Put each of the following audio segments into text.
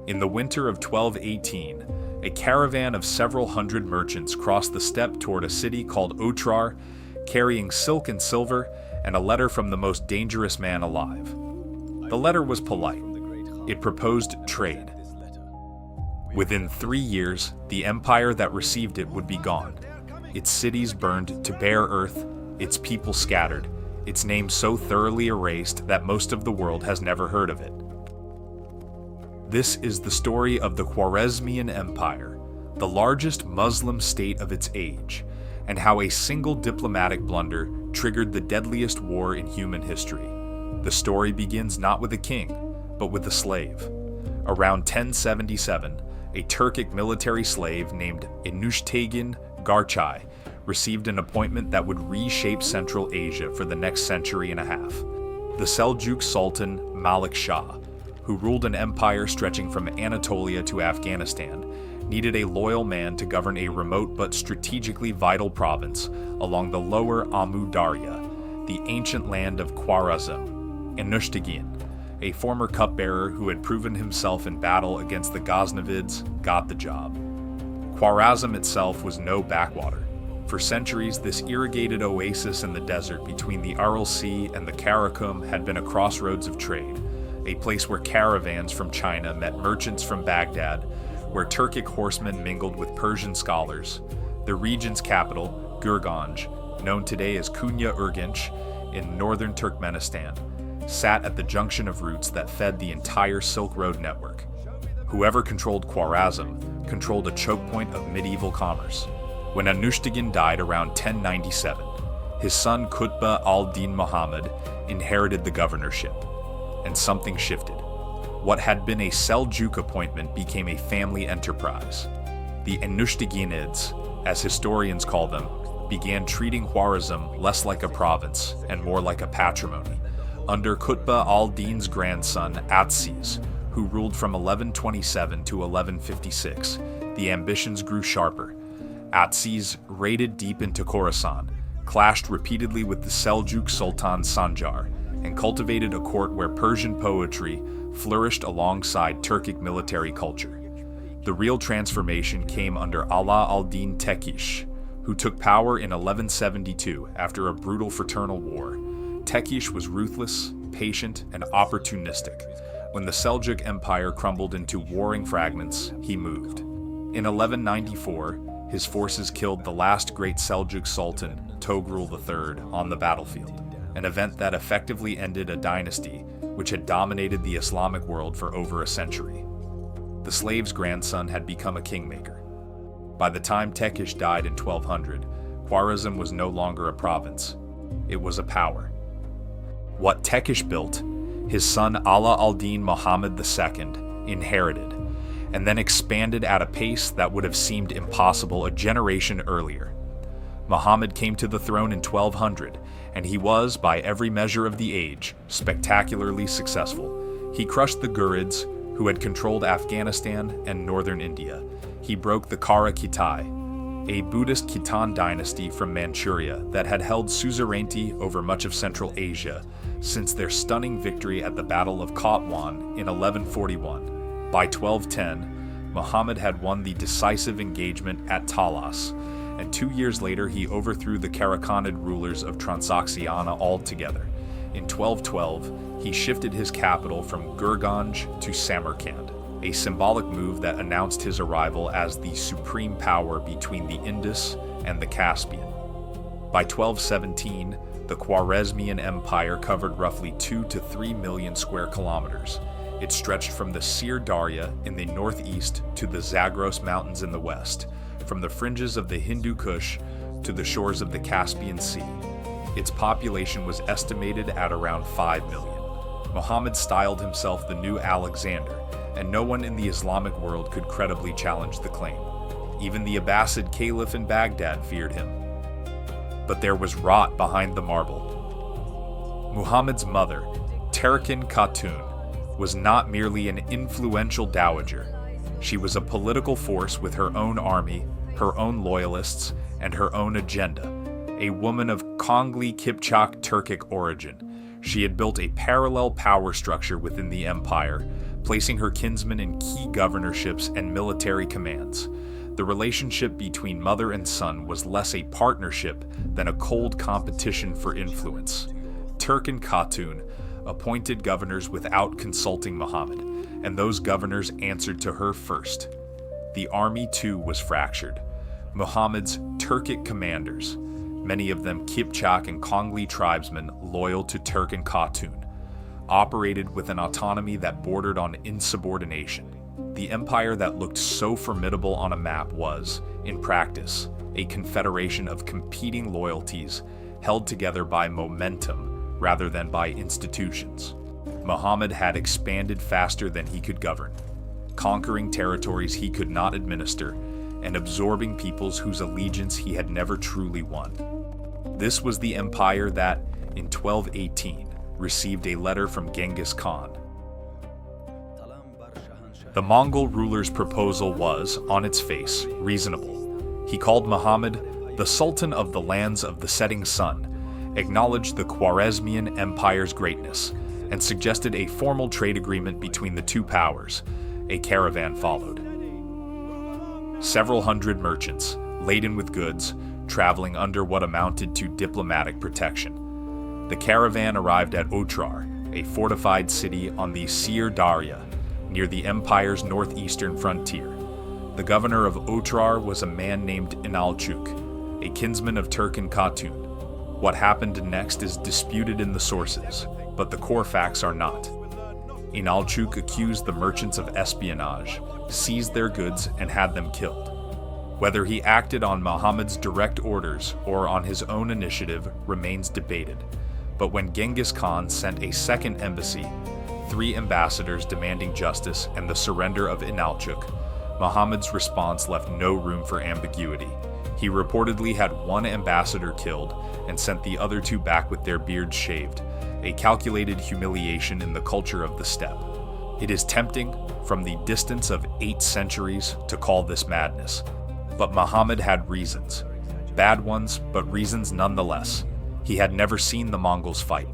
In the winter of 1218, a caravan of several hundred merchants crossed the steppe toward a city called Otrar, carrying silk and silver and a letter from the most dangerous man alive. The letter was polite. It proposed trade. Within 3 years, the empire that received it would be gone, its cities burned to bare earth, its people scattered, its name so thoroughly erased that most of the world has never heard of it. This is the story of the Khwarezmian Empire, the largest Muslim state of its age, and how a single diplomatic blunder triggered the deadliest war in human history. The story begins not with a king, but with a slave. Around 1077, a Turkic military slave named Enushtagin Garchai received an appointment that would reshape Central Asia for the next century and a half. The Seljuq Sultan Malik Shah, who ruled an empire stretching from Anatolia to Afghanistan, needed a loyal man to govern a remote but strategically vital province along the lower Amu Darya, the ancient land of Khwarezm. Enushtagin, a former cupbearer who had proven himself in battle against the Ghaznavids, got the job. Khwarezm itself was no backwater. For centuries, this irrigated oasis in the desert between the Aral Sea and the Karakum had been a crossroads of trade, a place where caravans from China met merchants from Baghdad, where Turkic horsemen mingled with Persian scholars. The region's capital, Gurganj, known today as Konya Urgench in northern Turkmenistan, sat at the junction of routes that fed the entire Silk Road network. Whoever controlled Khwarezm controlled a choke point of medieval commerce. When Enushtagin died around 1097, his son Qutb al-Din Muhammad inherited the governorship, and something shifted. What had been a Seljuq appointment became a family enterprise. The Enushtaginids, as historians call them, began treating Khwarezm less like a province and more like a patrimony. Under Qutb al-Din's grandson Abbasids, who ruled from 1127 to 1156, the ambitions grew sharper. Abbasids raided deep into Khorasan, clashed repeatedly with the Seljuq Sultan Sanjar, and cultivated a court where Persian poetry flourished alongside Turkic military culture. The real transformation came under Ala al-Din Tekish, who took power in 1172 after a brutal fraternal war. Tekish was ruthless, patient, and opportunistic. When the Seljuk Empire crumbled into warring fragments, he moved. In 1194, his forces killed the last great Seljuk Sultan, Togrul III, on the battlefield, an event that effectively ended a dynasty which had dominated the Islamic world for over a century. The slave's grandson had become a kingmaker. By the time Tekish died in 1200, Khwarezm was no longer a province. It was a power. What Tekish built, his son Ala al-Din Muhammad II inherited, and then expanded at a pace that would have seemed impossible a generation earlier. Muhammad came to the throne in 1200, and he was, by every measure of the age, spectacularly successful. He crushed the Ghurids, who had controlled Afghanistan and northern India. He broke the Kara Khitai, a Buddhist Khitan dynasty from Manchuria that had held suzerainty over much of Central Asia since their stunning victory at the Battle of Kotwan in 1141. By 1210, Muhammad had won the decisive engagement at Talas, and 2 years later he overthrew the Karakanid rulers of Transoxiana altogether. In 1212, he shifted his capital from Gurganj to Samarkand, a symbolic move that announced his arrival as the supreme power between the Indus and the Caspian. By 1217, the Khwarezmian Empire covered roughly 2 to 3 million square kilometers. It stretched from the Sir Darya in the northeast to the Zagros Mountains in the west, from the fringes of the Hindu Kush to the shores of the Caspian Sea. Its population was estimated at around 5 million. Muhammad styled himself the new Alexander, and no one in the Islamic world could credibly challenge the claim. Even the Abbasid caliph in Baghdad feared him. But there was rot behind the marble. Muhammad's mother, Tarikin Khatun, was not merely an influential dowager. She was a political force with her own army, her own loyalists, and her own agenda. A woman of Kongli Kipchak Turkic origin, she had built a parallel power structure within the empire, placing her kinsmen in key governorships and military commands. The relationship between mother and son was less a partnership than a cold competition for influence. Turk and Khatun appointed governors without consulting Muhammad, and those governors answered to her first. The army, too, was fractured. Muhammad's Turkic commanders, many of them Kipchak and Kongli tribesmen loyal to Turk and Khatun, operated with an autonomy that bordered on insubordination. The empire that looked so formidable on a map was, in practice, a confederation of competing loyalties held together by momentum rather than by institutions. Muhammad had expanded faster than he could govern, conquering territories he could not administer and absorbing peoples whose allegiance he had never truly won. This was the empire that, in 1218, received a letter from Genghis Khan. The Mongol ruler's proposal was, on its face, reasonable. He called Muhammad the Sultan of the lands of the setting sun, acknowledged the Khwarezmian Empire's greatness, and suggested a formal trade agreement between the two powers. A caravan followed. Several hundred merchants, laden with goods, traveling under what amounted to diplomatic protection. The caravan arrived at Otrar, a fortified city on the Sir Darya, near the empire's northeastern frontier. The governor of Otrar was a man named Seljuq, a kinsman of Turk and Khatun. What happened next is disputed in the sources, but the core facts are not. Seljuq accused the merchants of espionage, seized their goods, and had them killed. Whether he acted on Muhammad's direct orders or on his own initiative remains debated, but when Genghis Khan sent a second embassy, 3 ambassadors demanding justice and the surrender of Seljuq, Muhammad's response left no room for ambiguity. He reportedly had 1 ambassador killed and sent the other 2 back with their beards shaved, a calculated humiliation in the culture of the steppe. It is tempting, from the distance of 8 centuries, to call this madness. But Muhammad had reasons. Bad ones, but reasons nonetheless. He had never seen the Mongols fight.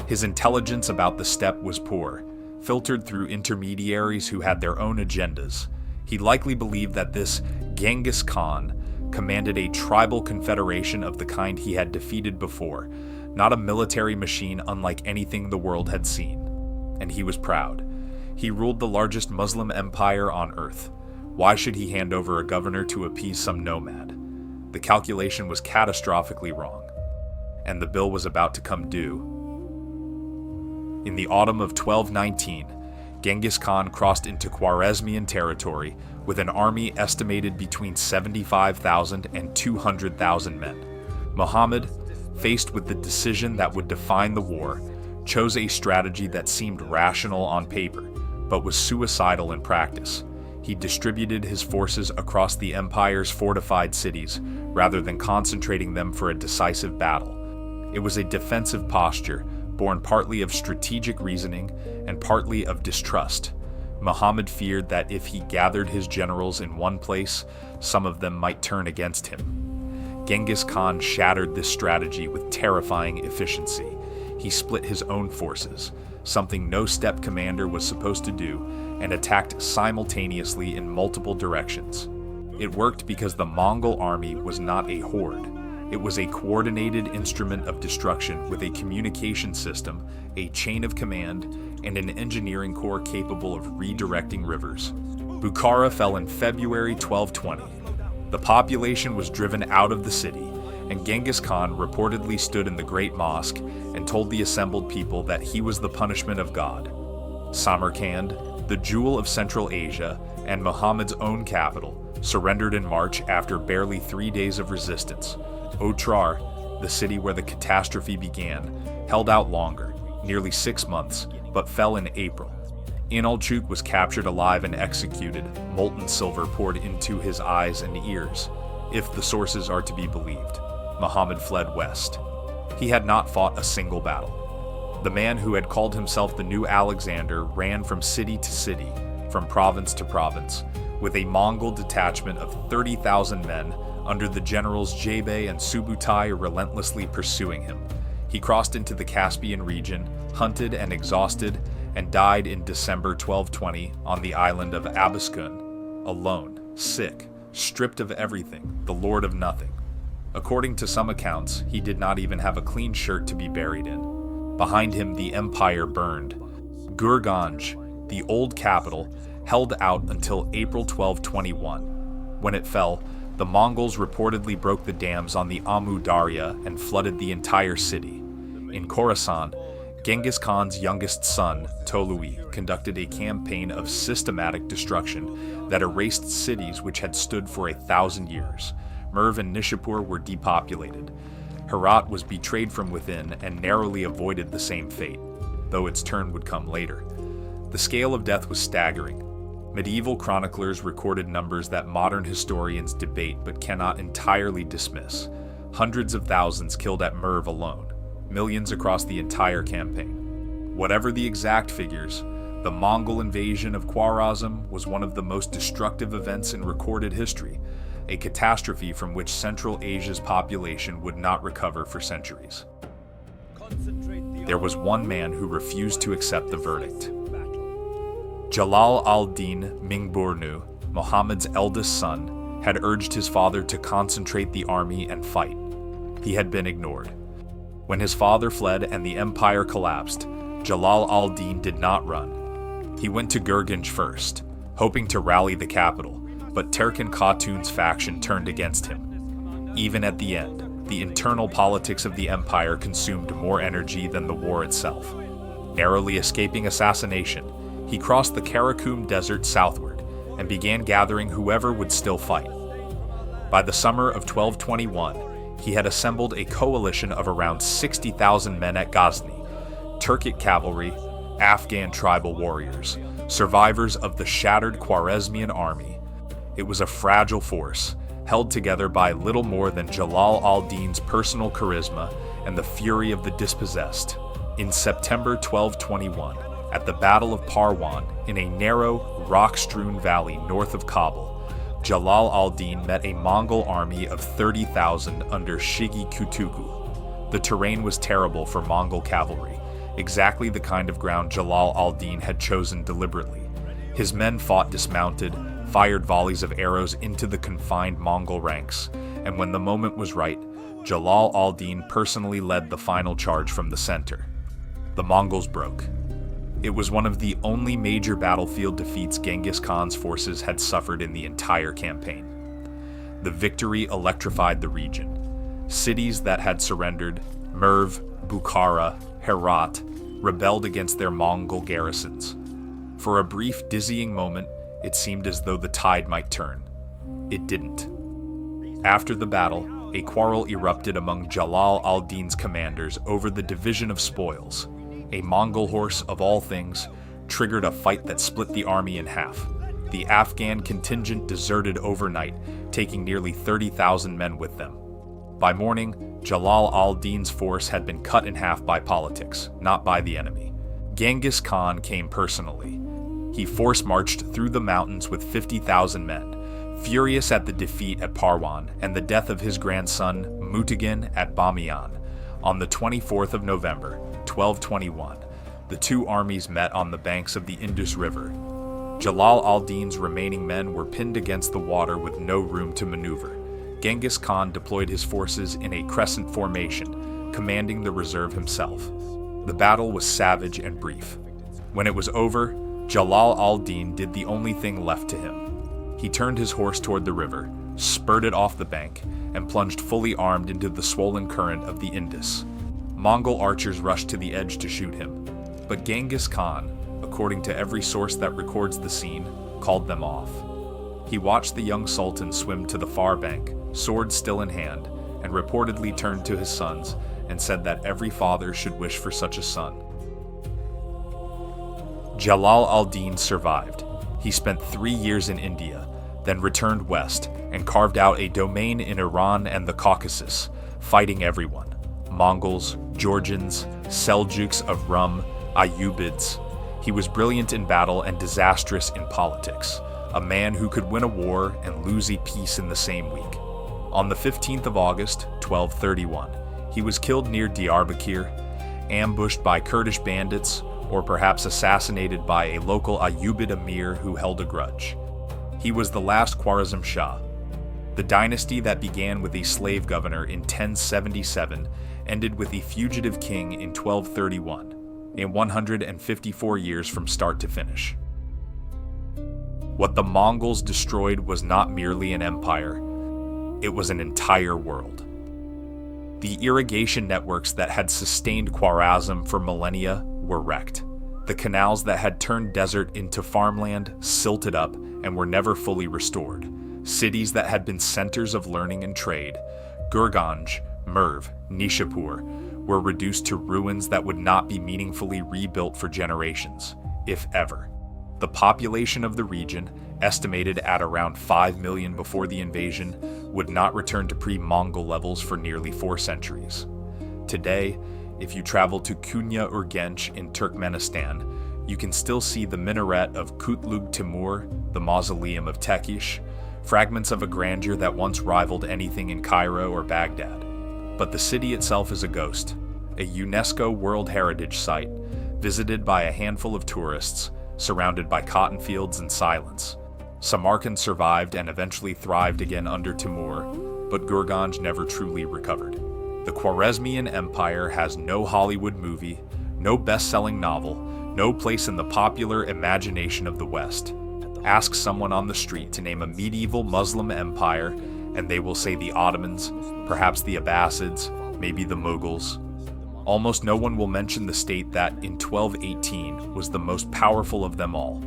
His intelligence about the steppe was poor, filtered through intermediaries who had their own agendas. He likely believed that this Genghis Khan commanded a tribal confederation of the kind he had defeated before, not a military machine unlike anything the world had seen. And he was proud. He ruled the largest Muslim empire on earth. Why should he hand over a governor to appease some nomad? The calculation was catastrophically wrong, and the bill was about to come due. In the autumn of 1219, Genghis Khan crossed into Khwarezmian territory with an army estimated between 75,000 and 200,000 men. Muhammad, faced with the decision that would define the war, chose a strategy that seemed rational on paper, but was suicidal in practice. He distributed his forces across the empire's fortified cities, rather than concentrating them for a decisive battle. It was a defensive posture, born partly of strategic reasoning and partly of distrust. Muhammad feared that if he gathered his generals in one place, some of them might turn against him. Genghis Khan shattered this strategy with terrifying efficiency. He split his own forces, something no steppe commander was supposed to do, and attacked simultaneously in multiple directions. It worked because the Mongol army was not a horde. It was a coordinated instrument of destruction with a communication system, a chain of command, and an engineering corps capable of redirecting rivers. Bukhara fell in February 1220. The population was driven out of the city, and Genghis Khan reportedly stood in the Great Mosque and told the assembled people that he was the punishment of God. Samarkand, the jewel of Central Asia and Muhammad's own capital, surrendered in March after barely 3 days of resistance. Otrar, the city where the catastrophe began, held out longer, nearly 6 months, but fell in April. Seljuq was captured alive and executed, molten silver poured into his eyes and ears. If the sources are to be believed, Muhammad fled west. He had not fought a single battle. The man who had called himself the new Alexander ran from city to city, from province to province, with a Mongol detachment of 30,000 men under the generals Jebei and Subutai relentlessly pursuing him. He crossed into the Caspian region, hunted and exhausted, and died in December 1220 on the island of Abbasids, alone, sick, stripped of everything, the lord of nothing. According to some accounts, he did not even have a clean shirt to be buried in. Behind him, the empire burned. Gurganj, the old capital, held out until April 1221. When it fell, the Mongols reportedly broke the dams on the Amu Darya and flooded the entire city. In Khorasan, Genghis Khan's youngest son, Tolui, conducted a campaign of systematic destruction that erased cities which had stood for 1,000 years. Merv and Nishapur were depopulated. Herat was betrayed from within and narrowly avoided the same fate, though its turn would come later. The scale of death was staggering. Medieval chroniclers recorded numbers that modern historians debate but cannot entirely dismiss. Hundreds of thousands killed at Merv alone, millions across the entire campaign. Whatever the exact figures, the Mongol invasion of Khwarezm was one of the most destructive events in recorded history, a catastrophe from which Central Asia's population would not recover for centuries. There was one man who refused to accept the verdict. Jalal al-Din Mingburnu, Muhammad's eldest son, had urged his father to concentrate the army and fight. He had been ignored. When his father fled and the empire collapsed, Jalal al-Din did not run. He went to Gurganj first, hoping to rally the capital, but Terkan Khatun's faction turned against him. Even at the end, the internal politics of the empire consumed more energy than the war itself. Narrowly escaping assassination, he crossed the Karakum Desert southward and began gathering whoever would still fight. By the summer of 1221, he had assembled a coalition of around 60,000 men at Ghazni, Turkic cavalry, Afghan tribal warriors, survivors of the shattered Khwarezmian army. It was a fragile force, held together by little more than Jalal al-Din's personal charisma and the fury of the dispossessed. In September 1221, at the Battle of Parwan, in a narrow, rock-strewn valley north of Kabul, Jalal al-Din met a Mongol army of 30,000 under Shigi Kutuku. The terrain was terrible for Mongol cavalry, exactly the kind of ground Jalal al-Din had chosen deliberately. His men fought dismounted, fired volleys of arrows into the confined Mongol ranks, and when the moment was right, Jalal al-Din personally led the final charge from the center. The Mongols broke. It was one of the only major battlefield defeats Genghis Khan's forces had suffered in the entire campaign. The victory electrified the region. Cities that had surrendered, Merv, Bukhara, Herat, rebelled against their Mongol garrisons. For a brief, dizzying moment, it seemed as though the tide might turn. It didn't. After the battle, a quarrel erupted among Jalal al-Din's commanders over the division of spoils. A Mongol horse, of all things, triggered a fight that split the army in half. The Afghan contingent deserted overnight, taking nearly 30,000 men with them. By morning, Jalal al-Din's force had been cut in half by politics, not by the enemy. Genghis Khan came personally. He force-marched through the mountains with 50,000 men, furious at the defeat at Parwan and the death of his grandson Mutagan at Bamiyan. On the 24th of November, 1221, the two armies met on the banks of the Indus River. Jalal al-Din's remaining men were pinned against the water with no room to maneuver. Genghis Khan deployed his forces in a crescent formation, commanding the reserve himself. The battle was savage and brief. When it was over, Jalal al-Din did the only thing left to him. He turned his horse toward the river, spurted off the bank, and plunged fully armed into the swollen current of the Indus. Mongol archers rushed to the edge to shoot him, but Genghis Khan, according to every source that records the scene, called them off. He watched the young sultan swim to the far bank, sword still in hand, and reportedly turned to his sons and said that every father should wish for such a son. Jalal al-Din survived. He spent 3 years in India, then returned west and carved out a domain in Iran and the Caucasus, fighting everyone: Mongols, Georgians, Seljuqs of Rum, Ayyubids. He was brilliant in battle and disastrous in politics, a man who could win a war and lose a peace in the same week. On the 15th of August, 1231, he was killed near Diyarbakir, ambushed by Kurdish bandits, or perhaps assassinated by a local Ayyubid emir who held a grudge. He was the last Khwarezm Shah. The dynasty that began with a slave governor in 1077 ended with a fugitive king in 1231, in 154 years from start to finish. What the Mongols destroyed was not merely an empire, it was an entire world. The irrigation networks that had sustained Khwarezm for millennia were wrecked. The canals that had turned desert into farmland silted up and were never fully restored. Cities that had been centers of learning and trade, Gurganj, Merv, Nishapur, were reduced to ruins that would not be meaningfully rebuilt for generations, if ever. The population of the region, estimated at around 5 million before the invasion, would not return to pre-Mongol levels for nearly 4 centuries. Today, if you travel to Konya Urgench in Turkmenistan, you can still see the minaret of Kutlug Timur, the mausoleum of Tekish, fragments of a grandeur that once rivaled anything in Cairo or Baghdad. But the city itself is a ghost, a UNESCO World Heritage Site, visited by a handful of tourists, surrounded by cotton fields and silence. Samarkand survived and eventually thrived again under Timur, but Gurganj never truly recovered. The Khwarezmian Empire has no Hollywood movie, no best-selling novel, no place in the popular imagination of the West. Ask someone on the street to name a medieval Muslim empire, and they will say the Ottomans, perhaps the Abbasids, maybe the Mughals. Almost no one will mention the state that, in 1218, was the most powerful of them all,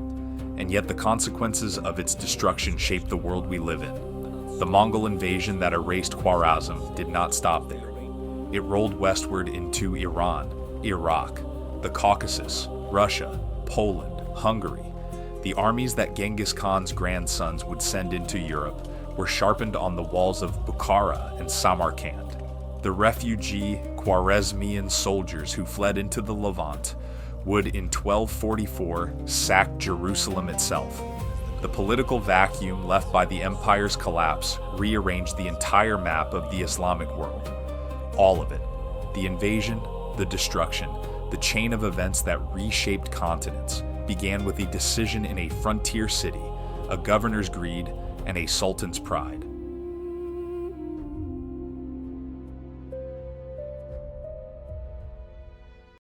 and yet the consequences of its destruction shaped the world we live in. The Mongol invasion that erased Khwarezm did not stop there. It rolled westward into Iran, Iraq, the Caucasus, Russia, Poland, Hungary. The armies that Genghis Khan's grandsons would send into Europe were sharpened on the walls of Bukhara and Samarkand. The refugee Khwarezmian soldiers who fled into the Levant would in 1244 sack Jerusalem itself. The political vacuum left by the empire's collapse rearranged the entire map of the Islamic world. All of it. The invasion, the destruction, the chain of events that reshaped continents began with a decision in a frontier city, a governor's greed, and a sultan's pride.